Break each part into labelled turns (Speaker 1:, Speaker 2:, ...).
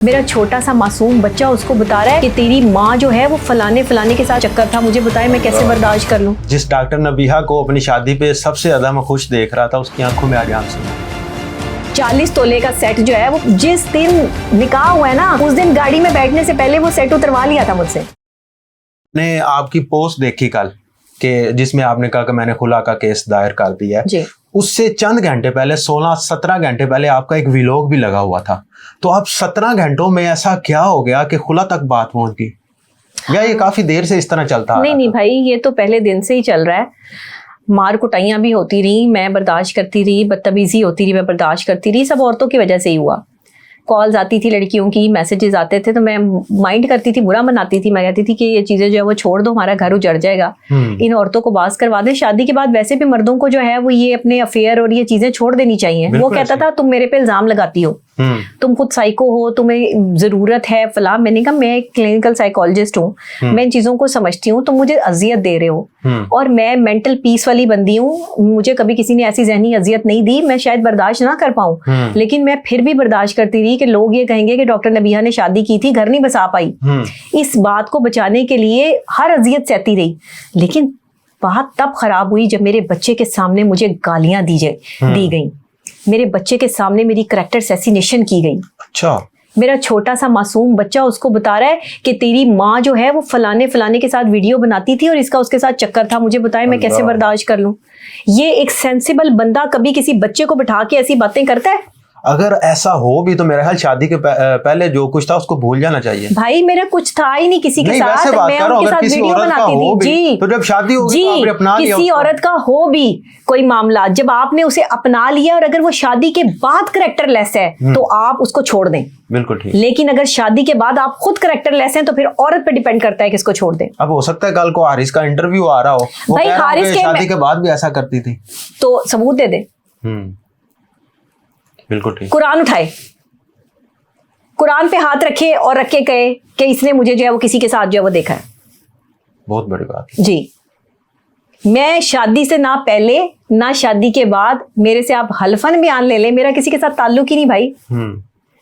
Speaker 1: मेरा छोटा सा मासूम बच्चा उसको बता रहा है कि तेरी माँ जो है वो फलाने फलाने के साथ चक्कर था, मुझे बताए मैं कैसे बर्दाश्त कर लूं।
Speaker 2: जिस डॉक्टर नबीहा को अपनी शादी पे सबसे ज्यादा मैं खुश देख रहा था, उसकी आंखों में आज आंसू।
Speaker 1: 40 तोले का सेट जो है वो जिस दिन निकाह हुआ है ना, उस दिन गाड़ी में बैठने से पहले वो सेट उतरवा लिया था मुझसे।
Speaker 2: ने आपकी पोस्ट देखी कल कि जिसमें आपने कहा कि मैंने खुला का केस दायर कर दिया है। उससे चंद घंटे पहले 16-17 घंटे पहले आपका एक व्लॉग भी लगा हुआ था। तो अब 17 घंटों में ऐसा क्या हो गया कि खुला तक बात पहुंच गई, या ये काफी देर से इस तरह चलता है?
Speaker 1: नहीं भाई, ये तो पहले दिन से ही चल रहा है। मार कुटाइयां भी होती रही, मैं बर्दाश्त करती रही, बदतमीजी होती रही, मैं बर्दाश्त करती रही। सब औरतों की वजह से ही हुआ। कॉल्स आती थी लड़कियों की, मैसेजेस आते थे, तो मैं माइंड करती थी, बुरा मनाती थी। मैं कहती थी कि ये चीजें जो है वो छोड़ दो, हमारा घर उजड़ जाएगा, इन औरतों को बास करवा दे। शादी के बाद वैसे भी मर्दों को जो है वो ये अपने अफेयर और ये चीजें छोड़ देनी चाहिए। वो कहता था तुम मेरे पे इल्जाम लगाती हो, तुम खुद साइको हो, तुम्हें जरूरत है फला। मैंने कहा मैं क्लिनिकल साइकोलॉजिस्ट हूँ, मैं इन चीजों को समझती हूँ, तुम मुझे अजियत दे रहे हो और मैं मेंटल पीस वाली बंदी हूँ, मुझे कभी किसी ने ऐसी जहनी अजियत नहीं दी। मैं शायद बर्दाश्त ना कर पाऊं, लेकिन मैं फिर भी बर्दाश्त करती रही कि लोग ये कहेंगे कि डॉक्टर नबीहा ने शादी की थी, घर नहीं बसा पाई। इस बात को बचाने के लिए हर अजियत सहती रही। लेकिन बात तब खराब हुई जब मेरे बच्चे के सामने मुझे गालियां दी गई, मेरे बच्चे के सामने मेरी करैक्टर असैसिनेशन की गई।
Speaker 2: अच्छा।
Speaker 1: मेरा छोटा सा मासूम बच्चा उसको बता रहा है कि तेरी माँ जो है वो फलाने फलाने के साथ वीडियो बनाती थी और इसका उसके साथ चक्कर था, मुझे बताए मैं कैसे बर्दाश्त कर लूं। ये एक सेंसिबल बंदा कभी किसी बच्चे को बिठा के ऐसी बातें करता है?
Speaker 2: अगर ऐसा हो भी तो मेरा ख्याल शादी के पहले जो कुछ था उसको भूल जाना चाहिए।
Speaker 1: भाई मेरा कुछ था ही नहीं किसी के साथ, मैं उनके साथ वीडियो बनाती थी जी।
Speaker 2: तो जब शादी होगी तो आपने अपना लिया,
Speaker 1: किसी औरत का हो भी कोई मामला, जब आपने उसे अपना लिया और अगर वो शादी के बाद करैक्टर लेस है तो आप उसको छोड़ दें,
Speaker 2: बिल्कुल ठीक।
Speaker 1: लेकिन अगर शादी के बाद आप खुद करैक्टर लेस हैं तो फिर औरत पे डिपेंड करता है किसको छोड़ दें।
Speaker 2: अब हो सकता है कल को हारिस का इंटरव्यू आ रहा हो, वो
Speaker 1: भाई हारिस के
Speaker 2: शादी के बाद भी ऐसा करती थी,
Speaker 1: तो सबूत दे दे।
Speaker 2: बिल्कुल ठीक।
Speaker 1: कुरान उठाए, कुरान पे हाथ रखे और रख के कहे कि इसने मुझे जो है वो किसी के साथ जो है वो देखा है। बहुत
Speaker 2: बड़ी बात
Speaker 1: जी। मैं शादी से ना पहले ना शादी के बाद, मेरे से आप हल्फन बयान ले लें, मेरा किसी के साथ ताल्लुक ही नहीं भाई।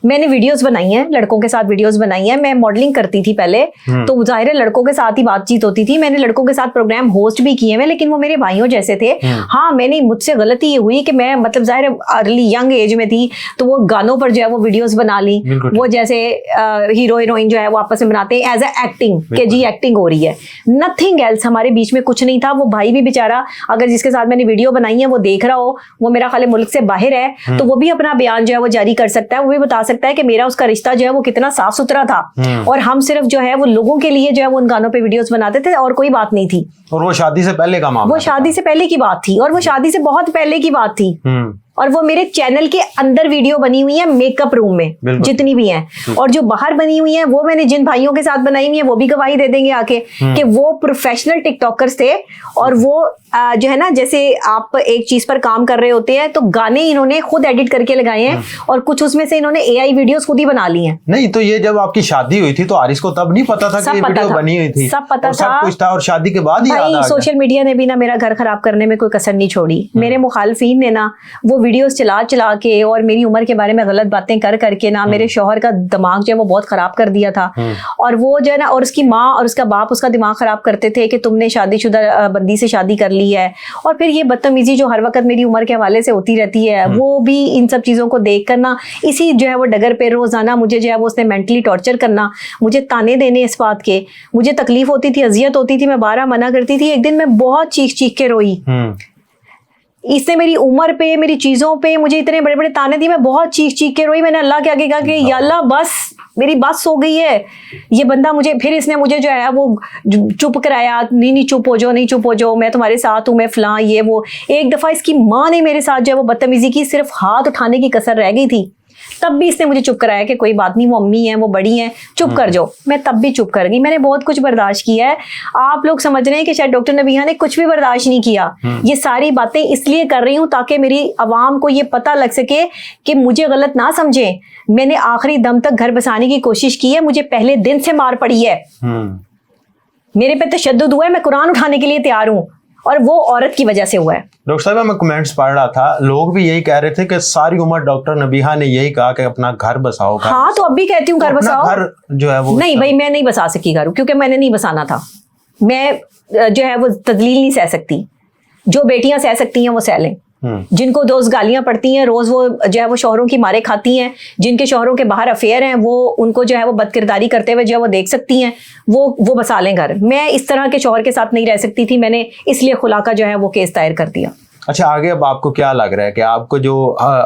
Speaker 1: मैंने वीडियोस बनाई हैं, लड़कों के साथ वीडियोस बनाई हैं। मैं मॉडलिंग करती थी पहले, तो जाहिर है लड़कों के साथ ही बातचीत होती थी। मैंने लड़कों के साथ प्रोग्राम होस्ट भी किए हैं, लेकिन वो मेरे भाइयों जैसे थे। हाँ, मैंने मुझसे गलती ये हुई कि मैं मतलब जाहिर है अर्ली यंग एज में थी, तो वो गानों पर जो है वो वीडियोस बना ली। वो जैसे हीरो हीरोइन जो है वो आपस में बनाते हैं एज ए एक्टिंग, के जी एक्टिंग हो रही है, नथिंग एल्स। हमारे बीच में कुछ नहीं था। वो भाई भी बेचारा, अगर जिसके साथ मैंने वीडियो बनाई है वो देख रहा हो, वो मेरा ख्याल मुल्क से बाहर है, तो वो भी अपना बयान जो है वो जारी कर सकता है। वो भी बता सकता है कि मेरा उसका रिश्ता जो है वो कितना साफ सुथरा था और हम सिर्फ जो है वो लोगों के लिए जो है वो उन गानों पे वीडियोस बनाते थे और कोई बात नहीं थी।
Speaker 2: और वो शादी से पहले का मामला,
Speaker 1: वो शादी से पहले की बात थी और वो शादी से बहुत पहले की बात थी। और वो मेरे चैनल के अंदर वीडियो बनी हुई है, मेकअप रूम में जितनी भी हैं, और जो बाहर बनी हुई हैं वो मैंने जिन भाइयों के साथ बनाई हुई है वो भी गवाही दे देंगे आके कि वो प्रोफेशनल टिकटॉकर्स थे। और वो जो है ना, जैसे आप एक चीज पर काम कर रहे होते हैं तो गाने इन्होंने खुद एडिट करके लगाए हैं और कुछ उसमें से इन्होंने AI वीडियोस खुद ही बना ली हैं।
Speaker 2: नहीं तो ये जब आपकी शादी हुई थी तो हारिस को तब नहीं पता था कि ये वीडियो बनी हुई थी?
Speaker 1: सब पता था,
Speaker 2: सब कुछ था। और शादी के बाद ही याद आ गया।
Speaker 1: सोशल मीडिया ने भी ना मेरा घर खराब करने में कोई कसर नहीं छोड़ी। मेरे मुखालफीन ने ना वो वीडियोस चला के और मेरी उम्र के बारे में गलत बातें कर करके ना मेरे शौहर का दिमाग जो है वो बहुत खराब कर दिया था। और वो जो है ना, और उसकी माँ और उसका बाप उसका दिमाग खराब करते थे कि तुमने शादीशुदा बंदी से शादी कर ली है। और फिर ये बदतमीजी जो हर वक्त मेरी उम्र के हवाले से होती रहती है, वो भी इन सब चीजों को देख कर ना, इसी जो है वो डगर पे रोजाना मुझे जो है वो उसने मेंटली टॉर्चर करना, मुझे ताने देने इस बात के। मुझे तकलीफ होती थी, अजियत होती थी, मैं बारहा मना करती थी। एक दिन मैं बहुत चीख चीख के रोई। इसने मेरी उम्र पे, मेरी चीजों पे मुझे इतने बड़े बड़े ताने दिए। मैं बहुत चीख चीख के रोई। मैंने अल्लाह के आगे कहा कि या अल्लाह बस, मेरी बस हो गई है। ये बंदा मुझे, फिर इसने मुझे जो है वो चुप कराया, नहीं चुप हो जाओ, नहीं चुप हो जाओ, मैं तुम्हारे साथ हूँ, मैं फलां ये वो। एक दफा इसकी माँ ने मेरे साथ जो है वो बदतमीजी की, सिर्फ हाथ उठाने की कसर रह गई थी, तब भी इसने मुझे चुप कराया कि कोई बात नहीं, वो अम्मी है, वो बड़ी हैं, चुप कर जाओ। मैं तब भी चुप कर गई। मैंने बहुत कुछ बर्दाश्त किया है। आप लोग समझ रहे हैं कि शायद डॉक्टर नबीहा ने कुछ भी बर्दाश्त नहीं किया। ये सारी बातें इसलिए कर रही हूँ ताकि मेरी आवाम को ये पता लग सके कि मुझे गलत ना समझें। मैंने आखिरी दम तक घर बसाने की कोशिश की है, मुझे पहले दिन से मार पड़ी है, मेरे पे तशद्दुद हुआ है, मैं कुरान उठाने के लिए तैयार हूँ और वो औरत की वजह से हुआ है।
Speaker 2: डॉक्टर साहब मैं कमेंट्स पढ़ रहा था, लोग भी यही कह रहे थे कि सारी उम्र डॉक्टर नबीहा ने यही कहा कि अपना घर बसाओ।
Speaker 1: हाँ तो अब भी कहती हूँ घर बसाओ।
Speaker 2: घर जो है वो
Speaker 1: नहीं भाई, मैं नहीं बसा सकी घर, क्योंकि मैंने नहीं बसाना था। मैं जो है वो तदलील नहीं सह सकती। जो बेटियां सह सकती हैं वो सह लें। जिनको रोज गालियां पड़ती हैं, रोज वो जो है वो शौहरों की मारे खाती हैं, जिनके शौहरों के बाहर अफेयर हैं, वो उनको जो है वो बदकिरदारी करते हुए जो है वो देख सकती हैं, वो बसा लें घर। मैं इस तरह के शौहर के साथ नहीं रह सकती थी, मैंने इसलिए खुला का जो है वो केस दायर कर दिया।
Speaker 2: अच्छा, आगे अब आपको क्या लग रहा है कि आपको जो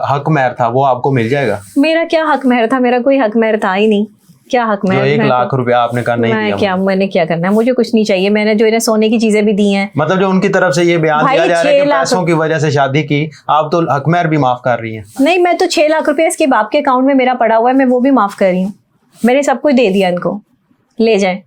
Speaker 2: हक महर था वो आपको मिल जाएगा?
Speaker 1: मेरा क्या हक महर था, मेरा कोई हक महर था ही नहीं। क्या हक महर?
Speaker 2: 1 लाख रुपया आपने कहा नहीं दिया।
Speaker 1: मैंने क्या करना है, मुझे कुछ नहीं चाहिए। मैंने जो इन्हें सोने की चीजें भी दी हैं,
Speaker 2: मतलब जो उनकी तरफ से ये बयान दिया जा रहा है कि पैसों की वजह से शादी की, आप तो हक महर भी माफ कर रही हैं।
Speaker 1: नहीं, मैं तो 6 लाख रुपया इसके बाप के अकाउंट में मेरा पड़ा हुआ है, मैं वो भी माफ कर रही हूँ। मैंने सब कुछ दे दिया इनको, ले जाए।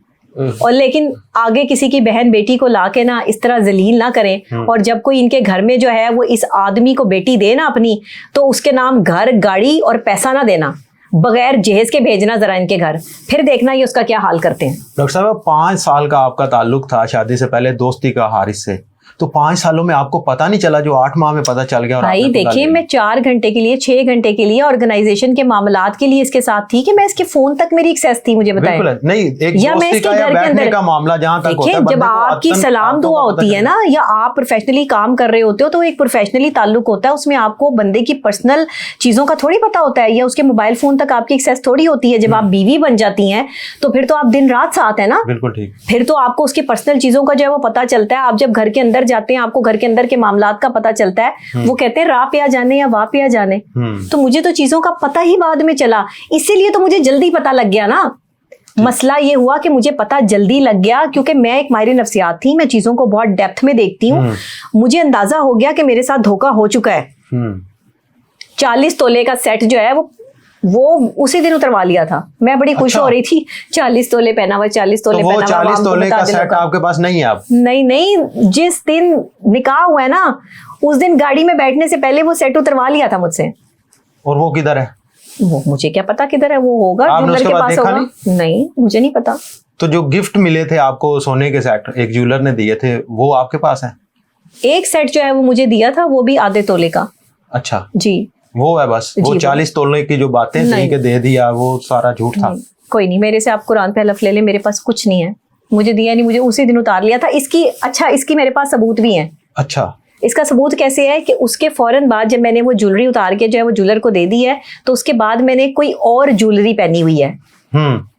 Speaker 1: और लेकिन आगे किसी की बहन बेटी को लाके ना इस तरह जलील ना करें। और जब कोई इनके घर में जो है वो इस आदमी को बेटी दे ना अपनी, तो उसके नाम घर, गाड़ी और पैसा ना देना, बगैर जहेज के भेजना जरा इनके घर, फिर देखना ये उसका क्या हाल करते हैं।
Speaker 2: डॉक्टर साहब 5 साल का आपका ताल्लुक था शादी से पहले दोस्ती का हारिस से, तो 5 सालों में आपको पता नहीं चला जो 8 माह में पता चल गया? और
Speaker 1: भाई देखिए, मैं 4 घंटे के लिए 6 घंटे के लिए ऑर्गेनाइजेशन के मामलात के लिए इसके साथ थी कि मैं इसके फोन तक मेरी एक्सेस थी, मुझे बताएं।
Speaker 2: नहीं, एक
Speaker 1: या मैं इसके घर के अंदर
Speaker 2: का मामला जहां तक होता है,
Speaker 1: जब आपकी सलाम दुआ होती है ना, या आप प्रोफेशनली काम कर रहे होते हो, तो एक प्रोफेशनली ताल्लुक होता है, उसमें आपको बंदे की पर्सनल चीजों का थोड़ी पता होता है, या उसके मोबाइल फोन तक आपकी एक्सेस थोड़ी होती है। जब आप बीवी बन जाती हैं तो फिर तो आप दिन रात साथ है ना।
Speaker 2: बिल्कुल ठीक।
Speaker 1: फिर तो आपको उसकी पर्सनल चीजों का जो है वो पता चलता है। आप जब घर के अंदर जाते हैं, आपको घर के अंदर के मामलात का पता चलता है। वो कहते हैं राह पे आ जाने या वाह पे आ जाने। तो मुझे तो चीजों का पता ही बाद में चला, इसीलिए तो मुझे जल्दी पता लग गया ना। मसला ये हुआ कि मुझे पता जल्दी लग गया क्योंकि मैं एक माहिर नफ्सियात थी, मैं चीजों को बहुत डेप्थ में देखती हूँ। मुझे अंदाजा हो गया कि मेरे साथ धोखा हो चुका है। 40 तोले का सेट जो है वो उसी दिन उतरवा लिया था। मैं बड़ी खुश हो रही थी, 40 तोले पहना हुआ, 40 तोले
Speaker 2: तो
Speaker 1: पहना हुआ।
Speaker 2: 40 तोले का सेट आपके पास नहीं है? आप
Speaker 1: नहीं, जिस दिन निकाह हुआ है ना, उस दिन गाड़ी में बैठने से पहले वो सेट उतरवा लिया था मुझसे।
Speaker 2: और वो किधर है?
Speaker 1: वो मुझे क्या पता किधर है, वो होगा ज्वेलर के पास होगा। नहीं, मुझे नहीं पता।
Speaker 2: तो जो गिफ्ट मिले थे आपको सोने के सेट, एक ज्वेलर ने दिए थे, वो आपके पास है?
Speaker 1: एक सेट जो है वो मुझे दिया था, वो भी आधे तोले का।
Speaker 2: अच्छा
Speaker 1: जी,
Speaker 2: वो है बस। वो 40 तोले की जो बातें थी कि दे दिया, वो सारा झूठ था।
Speaker 1: कोई नहीं, मेरे से आप कुरान पे हलफ ले ले, मेरे पास कुछ नहीं है। मुझे दिया नहीं, मुझे उसी दिन उतार लिया था। इसकी मेरे पास सबूत भी है। अच्छा, इसका सबूत कैसे है कि उसके फौरन बाद जब मैंने वो ज्वेलरी उतार के जो है वो ज्वेलर को दे दी है, तो उसके बाद मैंने कोई और ज्वेलरी पहनी हुई है,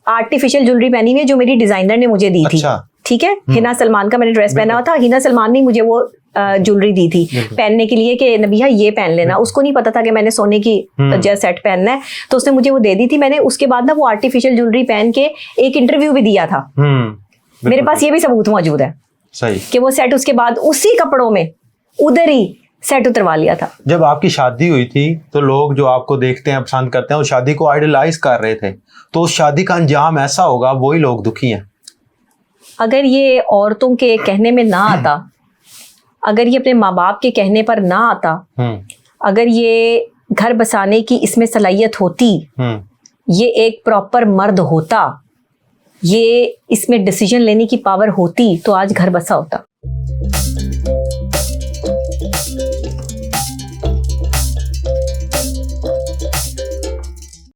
Speaker 1: आर्टिफिशियल ज्वेलरी पहनी हुई है, जो मेरी डिजाइनर ने मुझे दी थी। ठीक है, हिना सलमान का मैंने ड्रेस पहना हुआ था, हिना सलमान ने मुझे वो ज्वेलरी दी थी पहनने के लिए कि नबिया ये पहन लेना। उसको नहीं पता था कि मैंने सोने की जैसा सेट पहनना है, तो उसने मुझे वो दे दी थी। मैंने उसके बाद ना वो आर्टिफिशियल ज्वेलरी पहन के एक इंटरव्यू भी दिया था। मेरे पास ये भी सबूत मौजूद है सही कि वो सेट उसके बाद उसी कपड़ों में उधर ही सेट उतरवा लिया था।
Speaker 2: जब आपकी शादी हुई थी तो लोग जो आपको देखते हैं, पसंद करते हैं, उस शादी को आइडलाइज कर रहे थे, तो उस शादी का अंजाम ऐसा होगा, वही लोग दुखी हैं।
Speaker 1: अगर ये औरतों के कहने में ना आता, अगर ये अपने माँ बाप के कहने पर ना आता, अगर ये घर बसाने की इसमें सलाहियत होती, ये एक प्रॉपर मर्द होता, ये इसमें डिसीजन लेने की पावर होती, तो आज घर बसा होता।